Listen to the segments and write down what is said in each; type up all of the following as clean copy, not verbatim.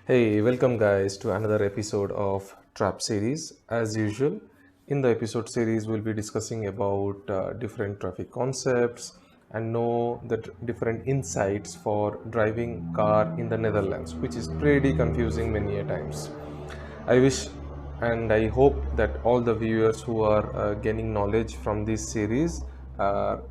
Hey, welcome guys to another episode of Trap series. As usual, in the episode series, we'll be discussing about different traffic concepts and know the different insights for driving car in the Netherlands, which is pretty confusing many a times. I wish and I hope that all the viewers who are gaining knowledge from this series are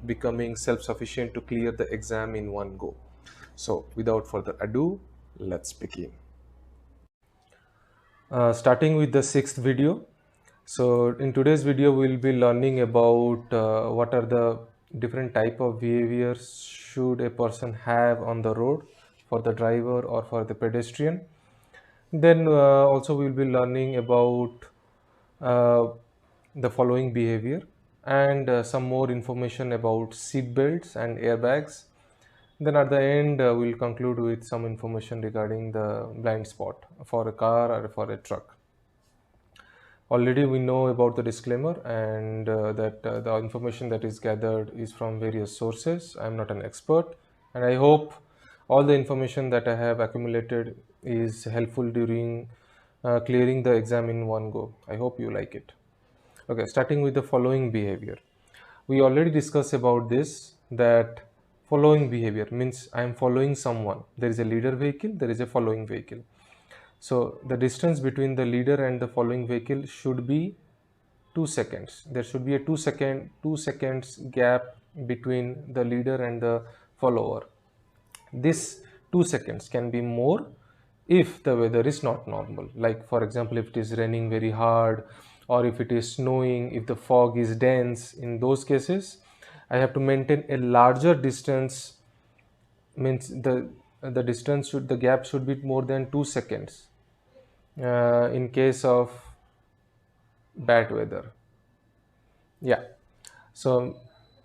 becoming self-sufficient to clear the exam in one go. So, without further ado, let's begin. Starting with the sixth video. So in today's video, we'll be learning about what are the different type of behaviors should a person have on the road for the driver or for the pedestrian. Then also we'll be learning about uh, the following behavior and some more information about seat belts and airbags. Then at the end, we'll conclude with some information regarding the blind spot for a car or for a truck. Already we know about the disclaimer and that the information that is gathered is from various sources. I'm not an expert, and I hope all the information that I have accumulated is helpful during clearing the exam in one go. I hope you like it. Okay, starting with the following behavior. We already discussed about this, that following behavior means I am following someone. There is a leader vehicle, there is a following vehicle. So the distance between the leader and the following vehicle should be 2 seconds. There should be a 2 seconds gap between the leader and the follower. This 2 seconds can be more if the weather is not normal. Like for example, if it is raining very hard or if it is snowing, if the fog is dense, in those cases, I have to maintain a larger distance. Means the distance should, the gap should be more than 2 seconds in case of bad weather. Yeah. So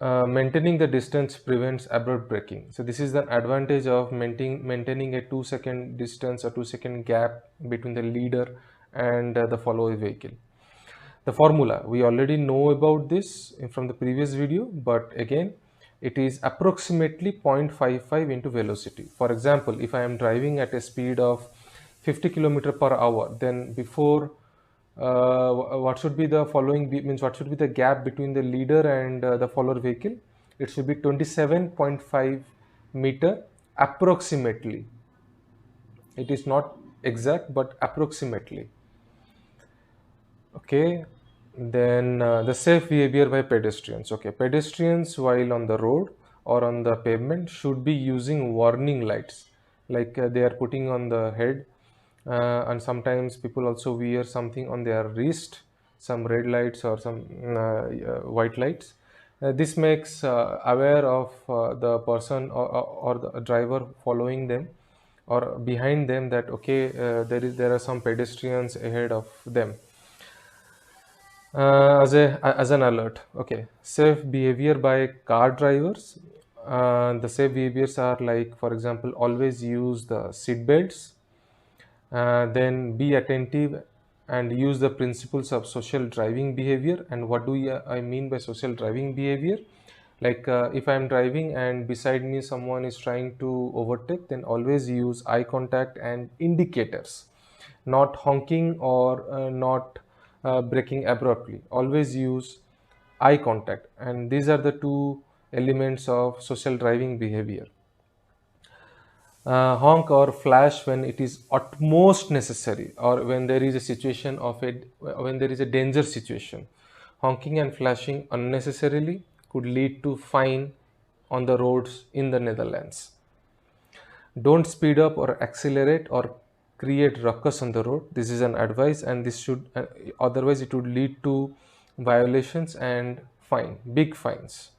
maintaining the distance prevents abrupt braking. So this is the advantage of maintaining a 2 second distance or 2 second gap between the leader and the follower vehicle. The formula, we already know about this from the previous video, but again, it is approximately 0.55 into velocity. For example, if I am driving at a speed of 50 kilometer per hour, then before what should be the following means what should be the gap between the leader and the follower vehicle? It should be 27.5 meter approximately. It is not exact, but approximately. Okay, then the safe behavior by pedestrians. Okay, pedestrians while on the road or on the pavement should be using warning lights, like they are putting on the head, and sometimes people also wear something on their wrist, some red lights or some white lights. This makes aware of the person or the driver following them or behind them that okay, there are some pedestrians ahead of them. As an alert. Okay, safe behavior by car drivers. The safe behaviors are like, for example, always use the seat belts, then be attentive and use the principles of social driving behavior. And what do I mean by social driving behavior? Like if I'm driving and beside me someone is trying to overtake, then always use eye contact and indicators, not honking or not braking abruptly. Always use eye contact, and these are the two elements of social driving behavior. Honk or flash when it is utmost necessary or when there is a situation of a when there is a danger situation. Honking and flashing unnecessarily could lead to fine on the roads in the Netherlands. Don't speed up or accelerate or create ruckus on the road. This is an advice, and this should otherwise it would lead to violations and big fines.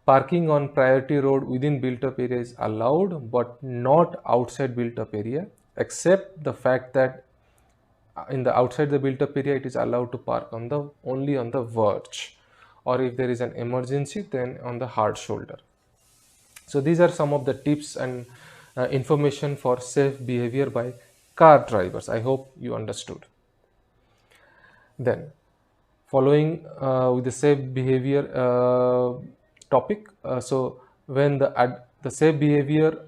Parking on priority road within built up area is allowed, but not outside built up area, except the fact that in the outside the built up area it is allowed to park on the only on the verge, or if there is an emergency then on the hard shoulder. So these are some of the tips and information for safe behavior by car drivers. I hope you understood. Then following with the safe behavior topic. So when the safe behavior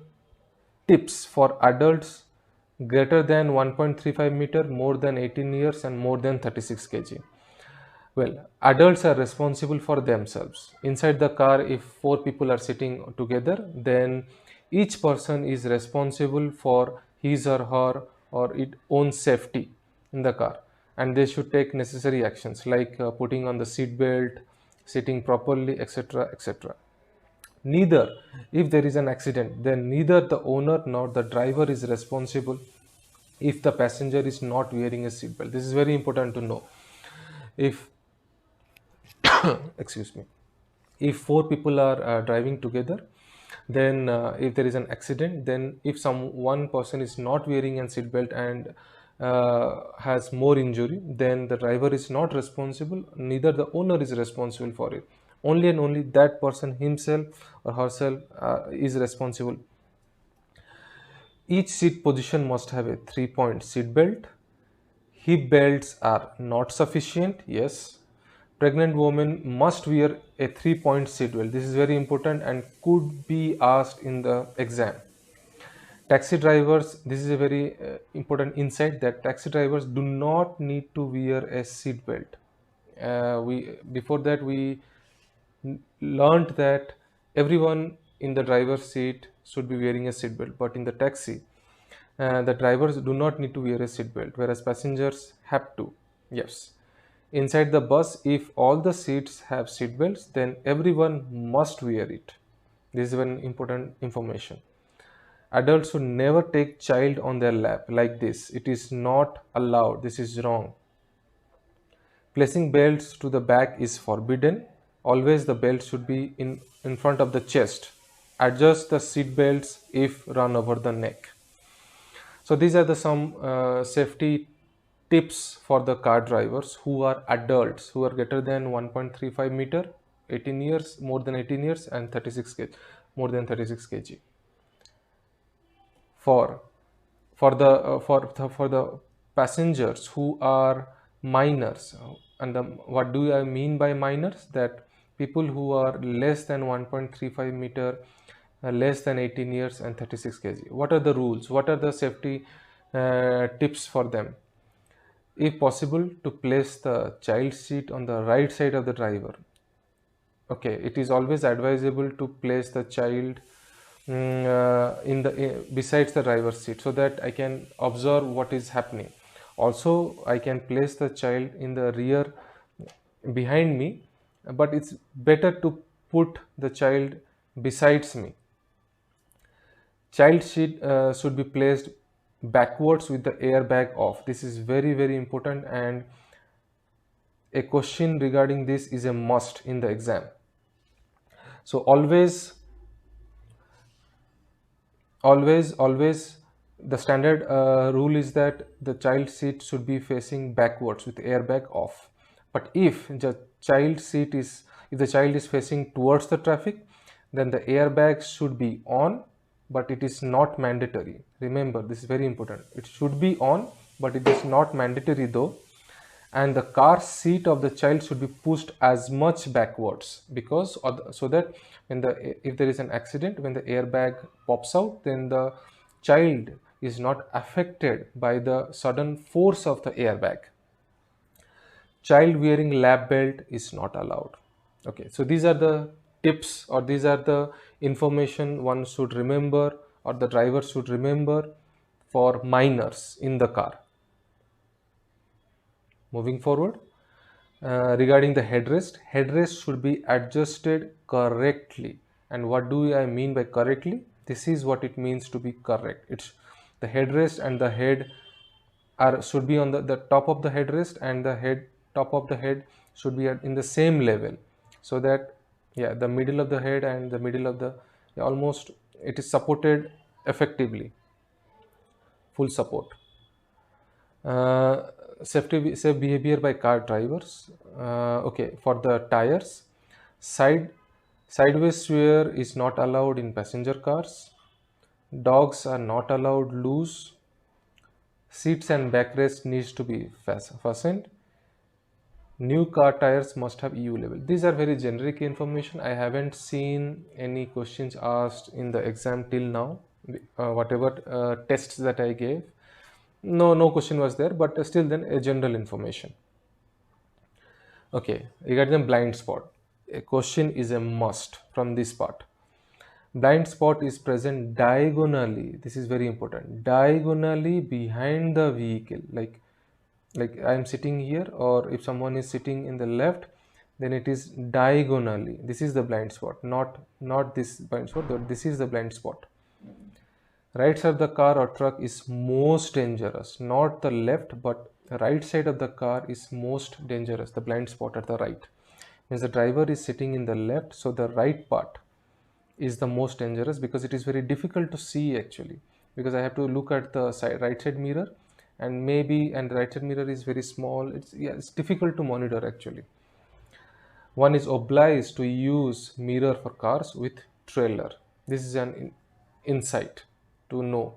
tips for adults greater than 1.35 meter, more than 18 years, and more than 36 kg. Well, adults are responsible for themselves. Inside the car, if four people are sitting together, then each person is responsible for his or its own safety in the car, and they should take necessary actions like putting on the seat belt, sitting properly, etc., etc. Neither, if there is an accident, then neither the owner nor the driver is responsible if the passenger is not wearing a seatbelt. This is very important to know. If excuse me, if four people are driving together, then if there is an accident, then if one person is not wearing a seatbelt and has more injury, then the driver is not responsible, neither the owner is responsible for it. Only and only that person himself or herself is responsible. Each seat position must have a 3-point seat belt. Hip belts are not sufficient. Yes. Pregnant women must wear a 3-point seat belt. This is very important and could be asked in the exam. Taxi drivers, this is a very important insight, that taxi drivers do not need to wear a seat belt. We before that we learned that everyone in the driver's seat should be wearing a seat belt, but in the taxi, the drivers do not need to wear a seat belt, whereas passengers have to. Yes. Inside the bus, if all the seats have seat belts, then everyone must wear it. This is one important information. Adults should never take child on their lap like this. It is not allowed. This is wrong. Placing belts to the back is forbidden. Always the belt should be in front of the chest. Adjust the seat belts if run over the neck. So these are the some safety tips for the car drivers who are adults, who are greater than 1.35 meter, 18 years, more than 18 years, and 36 kg, more than 36 kg. For the passengers who are minors, and what do I mean by minors? That people who are less than 1.35 meter, less than 18 years, and 36 kg. What are the rules? What are the safety tips for them? If possible, to place the child seat on the right side of the driver. Okay, it is always advisable to place the child in the besides the driver's seat, so that I can observe what is happening. Also, I can place the child in the rear behind me, but it's better to put the child besides me. Child seat should be placed backwards with the airbag off. This is very, very important, and a question regarding this is a must in the exam. So always the standard rule is that the child seat should be facing backwards with airbag off. But if the child is facing towards the traffic, then the airbag should be on, but it is not mandatory. Remember, this is very important. It should be on, but it is not mandatory though. And the car seat of the child should be pushed as much backwards, because so that if there is an accident, when the airbag pops out, then the child is not affected by the sudden force of the airbag. Child wearing lap belt is not allowed. Okay, so these are the tips, or these are the information one should remember, or the driver should remember, for minors in the car. Moving forward, regarding the headrest should be adjusted correctly. And what do I mean by correctly? This is what it means to be correct. It's the headrest and the head should be on the top of the headrest, and the top of the head should be in the same level, so that the middle of the head and the middle of the almost it is supported effectively, full support. Safe behavior by car drivers. Okay, for the tires, sideways wear is not allowed in passenger cars. Dogs are not allowed loose. Seats and backrest needs to be fastened. New car tires must have EU level. These are very generic information. I haven't seen any questions asked in the exam till now, whatever tests that I gave. No question was there, but still then a general information. Okay, regarding blind spot, a question is a must from this part. Blind spot is present diagonally. This is very important. Diagonally behind the vehicle, like I am sitting here, or if someone is sitting in the left, then it is diagonally. This is the blind spot, not this blind spot. But this is the blind spot. Right side of the car or truck is most dangerous, not the left, but right side of the car is most dangerous. The blind spot at the right means the driver is sitting in the left, so the right part is the most dangerous because it is very difficult to see actually, because I have to look at the right side mirror, and the right side mirror is very small. It's difficult to monitor actually. One is obliged to use mirror for cars with trailer. This is an insight to know.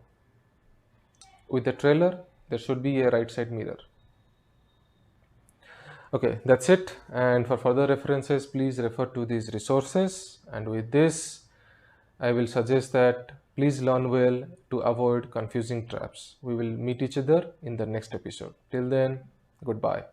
With the trailer, there should be a right side mirror. Okay, that's it. And for further references, please refer to these resources. And with this, I will suggest that please learn well to avoid confusing traps. We will meet each other in the next episode. Till then, goodbye.